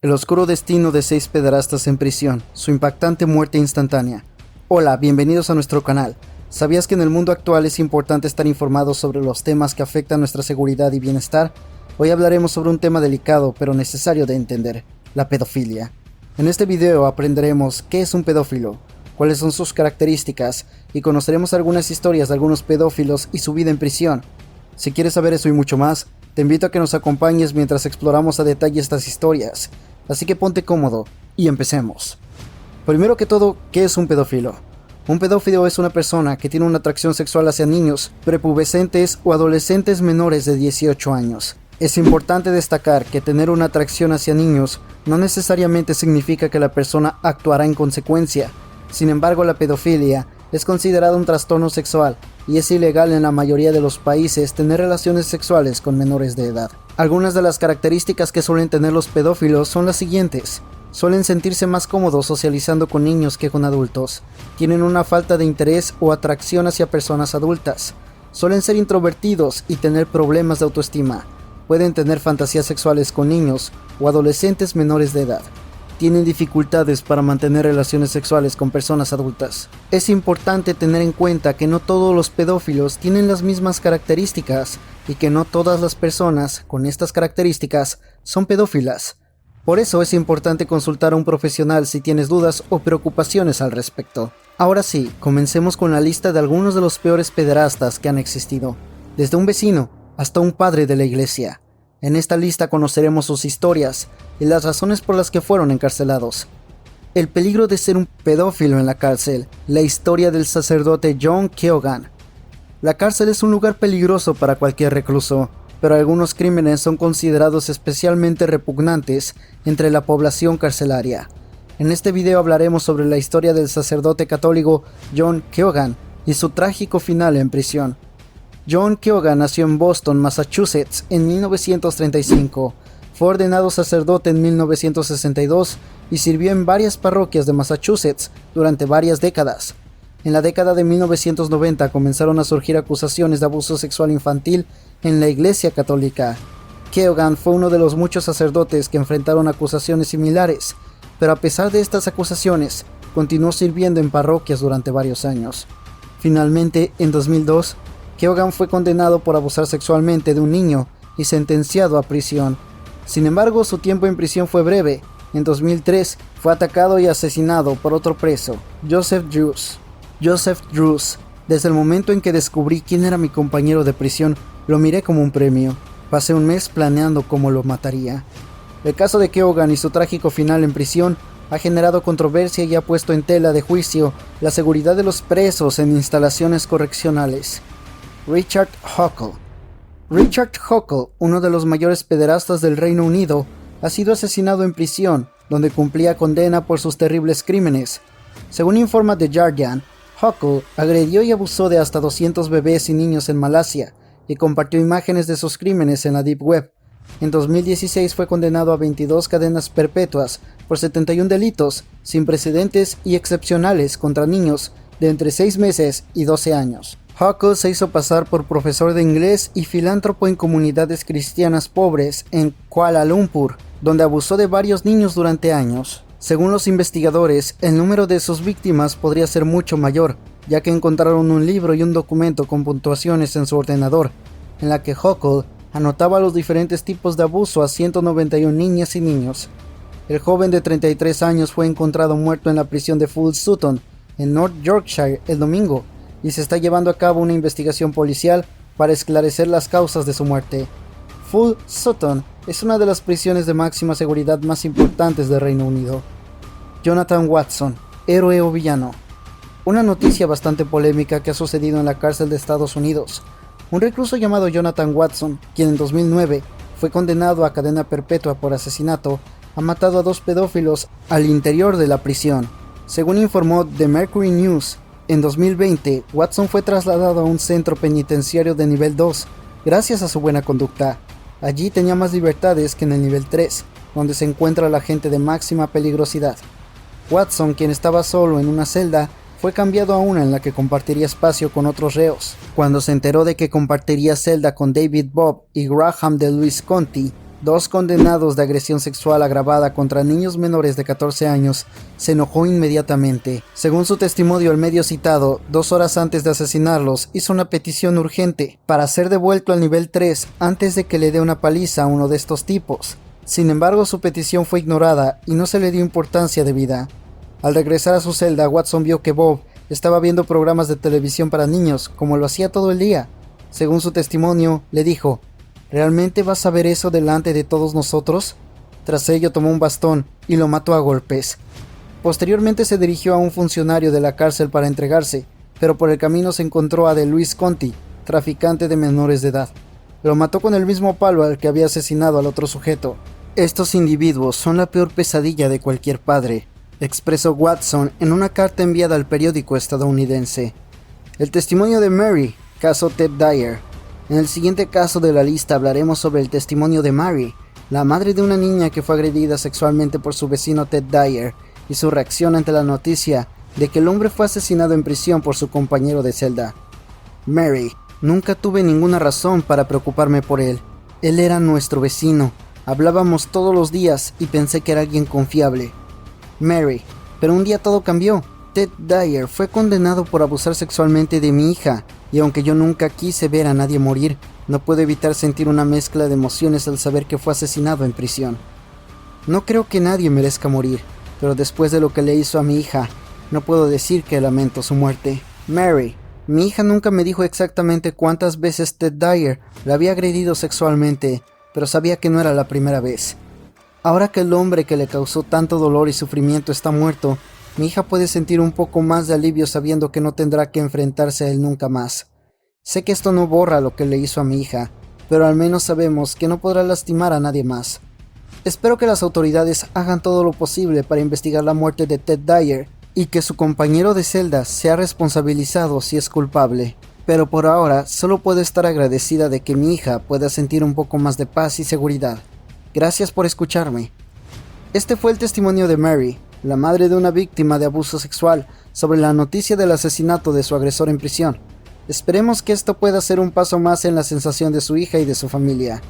El oscuro destino de 6 pederastas en prisión, su impactante muerte instantánea. Hola, bienvenidos a nuestro canal. ¿Sabías que en el mundo actual es importante estar informado sobre los temas que afectan nuestra seguridad y bienestar? Hoy hablaremos sobre un tema delicado pero necesario de entender, la pedofilia. En este video aprenderemos qué es un pedófilo, cuáles son sus características y conoceremos algunas historias de algunos pedófilos y su vida en prisión. Si quieres saber eso y mucho más, te invito a que nos acompañes mientras exploramos a detalle estas historias. Así que ponte cómodo y empecemos. Primero que todo, ¿qué es un pedófilo? Un pedófilo es una persona que tiene una atracción sexual hacia niños, prepubescentes o adolescentes menores de 18 años. Es importante destacar que tener una atracción hacia niños no necesariamente significa que la persona actuará en consecuencia. Sin embargo, la pedofilia es considerada un trastorno sexual y es ilegal en la mayoría de los países tener relaciones sexuales con menores de edad. Algunas de las características que suelen tener los pedófilos son las siguientes. Suelen sentirse más cómodos socializando con niños que con adultos. Tienen una falta de interés o atracción hacia personas adultas. Suelen ser introvertidos y tener problemas de autoestima. Pueden tener fantasías sexuales con niños o adolescentes menores de edad. Tienen dificultades para mantener relaciones sexuales con personas adultas. Es importante tener en cuenta que no todos los pedófilos tienen las mismas características y que no todas las personas con estas características son pedófilas. Por eso es importante consultar a un profesional si tienes dudas o preocupaciones al respecto. Ahora sí, comencemos con la lista de algunos de los peores pederastas que han existido, desde un vecino hasta un padre de la iglesia. En esta lista conoceremos sus historias y las razones por las que fueron encarcelados. El peligro de ser un pedófilo en la cárcel, la historia del sacerdote John Keoghan. La cárcel es un lugar peligroso para cualquier recluso, pero algunos crímenes son considerados especialmente repugnantes entre la población carcelaria. En este video hablaremos sobre la historia del sacerdote católico John Keoghan y su trágico final en prisión. John Keoghan nació en Boston, Massachusetts, en 1935. Fue ordenado sacerdote en 1962 y sirvió en varias parroquias de Massachusetts durante varias décadas. En la década de 1990 comenzaron a surgir acusaciones de abuso sexual infantil en la Iglesia Católica. Keoghan fue uno de los muchos sacerdotes que enfrentaron acusaciones similares, pero a pesar de estas acusaciones, continuó sirviendo en parroquias durante varios años. Finalmente, en 2002, Keoghan fue condenado por abusar sexualmente de un niño y sentenciado a prisión. Sin embargo, su tiempo en prisión fue breve. En 2003 fue atacado y asesinado por otro preso, Joseph Druce. Desde el momento en que descubrí quién era mi compañero de prisión, lo miré como un premio. Pasé un mes planeando cómo lo mataría. El caso de Keoghan y su trágico final en prisión ha generado controversia y ha puesto en tela de juicio la seguridad de los presos en instalaciones correccionales. Richard Huckle, uno de los mayores pederastas del Reino Unido, ha sido asesinado en prisión, donde cumplía condena por sus terribles crímenes. Según informa The Guardian, Huckle agredió y abusó de hasta 200 bebés y niños en Malasia y compartió imágenes de sus crímenes en la Deep Web. En 2016 fue condenado a 22 cadenas perpetuas por 71 delitos sin precedentes y excepcionales contra niños de entre 6 meses y 12 años. Huckle se hizo pasar por profesor de inglés y filántropo en comunidades cristianas pobres en Kuala Lumpur, donde abusó de varios niños durante años. Según los investigadores, el número de sus víctimas podría ser mucho mayor, ya que encontraron un libro y un documento con puntuaciones en su ordenador, en la que Huckle anotaba los diferentes tipos de abuso a 191 niñas y niños. El joven de 33 años fue encontrado muerto en la prisión de Full Sutton, en North Yorkshire, el domingo, y se está llevando a cabo una investigación policial para esclarecer las causas de su muerte. Full Sutton es una de las prisiones de máxima seguridad más importantes del Reino Unido. Jonathan Watson, héroe o villano. Una noticia bastante polémica que ha sucedido en la cárcel de Estados Unidos. Un recluso llamado Jonathan Watson, quien en 2009 fue condenado a cadena perpetua por asesinato, ha matado a 2 pedófilos al interior de la prisión. Según informó The Mercury News, en 2020, Watson fue trasladado a un centro penitenciario de nivel 2, gracias a su buena conducta. Allí tenía más libertades que en el nivel 3, donde se encuentra la gente de máxima peligrosidad. Watson, quien estaba solo en una celda, fue cambiado a una en la que compartiría espacio con otros reos. Cuando se enteró de que compartiría celda con David Bobb y Graham de Louis Conti, 2 condenados de agresión sexual agravada contra niños menores de 14 años, se enojó inmediatamente. Según su testimonio, el medio citado, 2 horas antes de asesinarlos, hizo una petición urgente para ser devuelto al nivel 3 antes de que le dé una paliza a uno de estos tipos. Sin embargo, su petición fue ignorada y no se le dio importancia debida. Al regresar a su celda, Watson vio que Bob estaba viendo programas de televisión para niños, como lo hacía todo el día. Según su testimonio, le dijo: ¿realmente vas a ver eso delante de todos nosotros? Tras ello tomó un bastón y lo mató a golpes. Posteriormente se dirigió a un funcionario de la cárcel para entregarse, pero por el camino se encontró a DeLuis Conti, traficante de menores de edad. Lo mató con el mismo palo al que había asesinado al otro sujeto. Estos individuos son la peor pesadilla de cualquier padre, expresó Watson en una carta enviada al periódico estadounidense. El testimonio de Mary, caso Ted Dyer. En el siguiente caso de la lista hablaremos sobre el testimonio de Mary, la madre de una niña que fue agredida sexualmente por su vecino Ted Dyer, y su reacción ante la noticia de que el hombre fue asesinado en prisión por su compañero de celda. Mary: nunca tuve ninguna razón para preocuparme por él. Él era nuestro vecino. Hablábamos todos los días y pensé que era alguien confiable. Mary: pero un día todo cambió. Ted Dyer fue condenado por abusar sexualmente de mi hija, y aunque yo nunca quise ver a nadie morir, no puedo evitar sentir una mezcla de emociones al saber que fue asesinado en prisión. No creo que nadie merezca morir, pero después de lo que le hizo a mi hija, no puedo decir que lamento su muerte. Mary: mi hija nunca me dijo exactamente cuántas veces Ted Dyer la había agredido sexualmente, pero sabía que no era la primera vez. Ahora que el hombre que le causó tanto dolor y sufrimiento está muerto, mi hija puede sentir un poco más de alivio sabiendo que no tendrá que enfrentarse a él nunca más. Sé que esto no borra lo que le hizo a mi hija, pero al menos sabemos que no podrá lastimar a nadie más. Espero que las autoridades hagan todo lo posible para investigar la muerte de Ted Dyer y que su compañero de celda sea responsabilizado si es culpable. Pero por ahora solo puedo estar agradecida de que mi hija pueda sentir un poco más de paz y seguridad. Gracias por escucharme. Este fue el testimonio de Mary, la madre de una víctima de abuso sexual, sobre la noticia del asesinato de su agresor en prisión. Esperemos que esto pueda ser un paso más en la sensación de su hija y de su familia.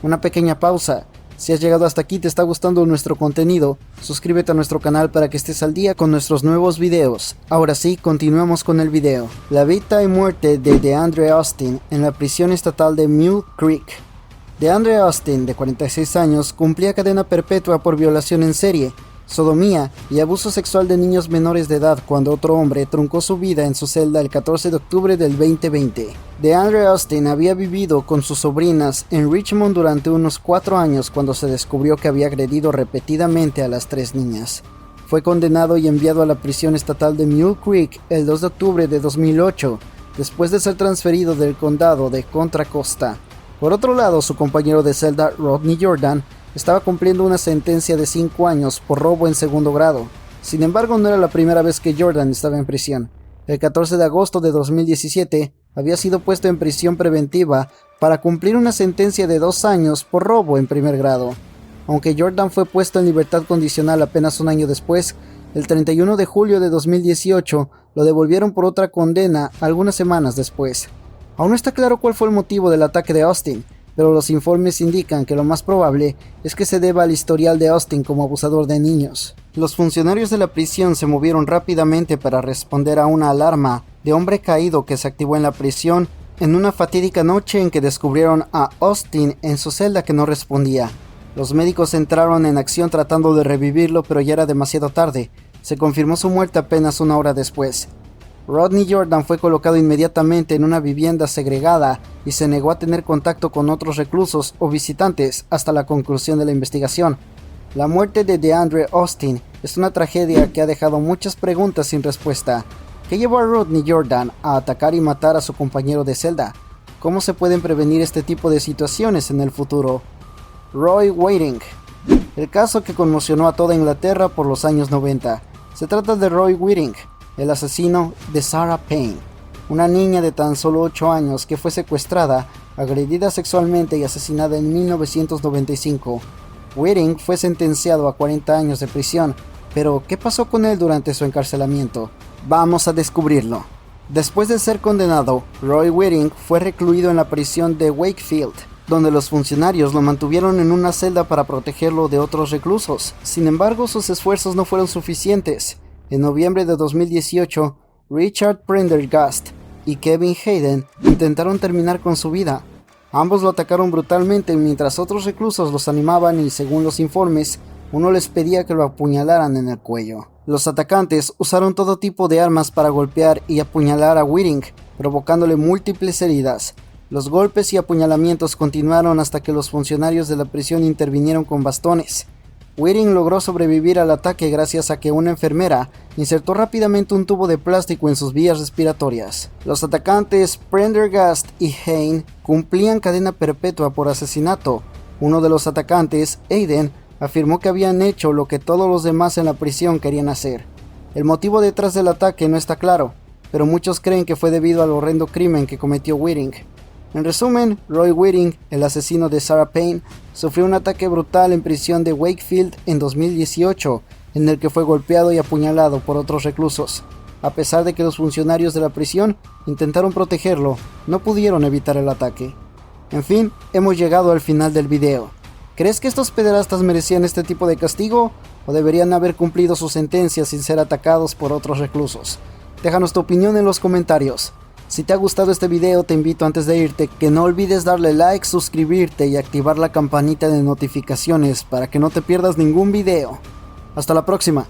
Una pequeña pausa. Si has llegado hasta aquí y te está gustando nuestro contenido, suscríbete a nuestro canal para que estés al día con nuestros nuevos videos. Ahora sí, continuemos con el video. La vida y muerte de DeAndre Austin en la prisión estatal de Mule Creek. DeAndre Austin, de 46 años, cumplía cadena perpetua por violación en serie, sodomía y abuso sexual de niños menores de edad cuando otro hombre truncó su vida en su celda el 14 de octubre del 2020. DeAndre Austin había vivido con sus sobrinas en Richmond durante unos 4 años cuando se descubrió que había agredido repetidamente a las 3 niñas. Fue condenado y enviado a la prisión estatal de Mule Creek el 2 de octubre de 2008, después de ser transferido del condado de Contra Costa. Por otro lado, su compañero de celda, Rodney Jordan, estaba cumpliendo una sentencia de 5 años por robo en segundo grado. Sin embargo, no era la primera vez que Jordan estaba en prisión. El 14 de agosto de 2017 había sido puesto en prisión preventiva para cumplir una sentencia de 2 años por robo en primer grado. Aunque Jordan fue puesto en libertad condicional apenas un año después, el 31 de julio de 2018 lo devolvieron por otra condena algunas semanas después. Aún no está claro cuál fue el motivo del ataque de Austin, pero los informes indican que lo más probable es que se deba al historial de Austin como abusador de niños. Los funcionarios de la prisión se movieron rápidamente para responder a una alarma de hombre caído que se activó en la prisión en una fatídica noche en que descubrieron a Austin en su celda que no respondía. Los médicos entraron en acción tratando de revivirlo, pero ya era demasiado tarde. Se confirmó su muerte apenas 1 hora después. Rodney Jordan fue colocado inmediatamente en una vivienda segregada y se negó a tener contacto con otros reclusos o visitantes hasta la conclusión de la investigación. La muerte de DeAndre Austin es una tragedia que ha dejado muchas preguntas sin respuesta. ¿Qué llevó a Rodney Jordan a atacar y matar a su compañero de celda? ¿Cómo se pueden prevenir este tipo de situaciones en el futuro? Roy Whiting. El caso que conmocionó a toda Inglaterra por los años 90. Se trata de Roy Whiting, el asesino de Sarah Payne, una niña de tan solo 8 años que fue secuestrada, agredida sexualmente y asesinada en 1995. Whiting fue sentenciado a 40 años de prisión, pero ¿qué pasó con él durante su encarcelamiento? Vamos a descubrirlo. Después de ser condenado, Roy Whiting fue recluido en la prisión de Wakefield, donde los funcionarios lo mantuvieron en una celda para protegerlo de otros reclusos. Sin embargo, sus esfuerzos no fueron suficientes. En noviembre de 2018, Richard Prendergast y Kevin Hayden intentaron terminar con su vida. Ambos lo atacaron brutalmente mientras otros reclusos los animaban y, según los informes, uno les pedía que lo apuñalaran en el cuello. Los atacantes usaron todo tipo de armas para golpear y apuñalar a Whiting, provocándole múltiples heridas. Los golpes y apuñalamientos continuaron hasta que los funcionarios de la prisión intervinieron con bastones. Whiting logró sobrevivir al ataque gracias a que una enfermera insertó rápidamente un tubo de plástico en sus vías respiratorias. Los atacantes Prendergast y Hayden cumplían cadena perpetua por asesinato. Uno de los atacantes, Hayden, afirmó que habían hecho lo que todos los demás en la prisión querían hacer. El motivo detrás del ataque no está claro, pero muchos creen que fue debido al horrendo crimen que cometió Whiting. En resumen, Roy Whiting, el asesino de Sarah Payne, sufrió un ataque brutal en prisión de Wakefield en 2018, en el que fue golpeado y apuñalado por otros reclusos. A pesar de que los funcionarios de la prisión intentaron protegerlo, no pudieron evitar el ataque. En fin, hemos llegado al final del video. ¿Crees que estos pederastas merecían este tipo de castigo o deberían haber cumplido su sentencia sin ser atacados por otros reclusos? Déjanos tu opinión en los comentarios. Si te ha gustado este video, te invito antes de irte que no olvides darle like, suscribirte y activar la campanita de notificaciones para que no te pierdas ningún video. Hasta la próxima.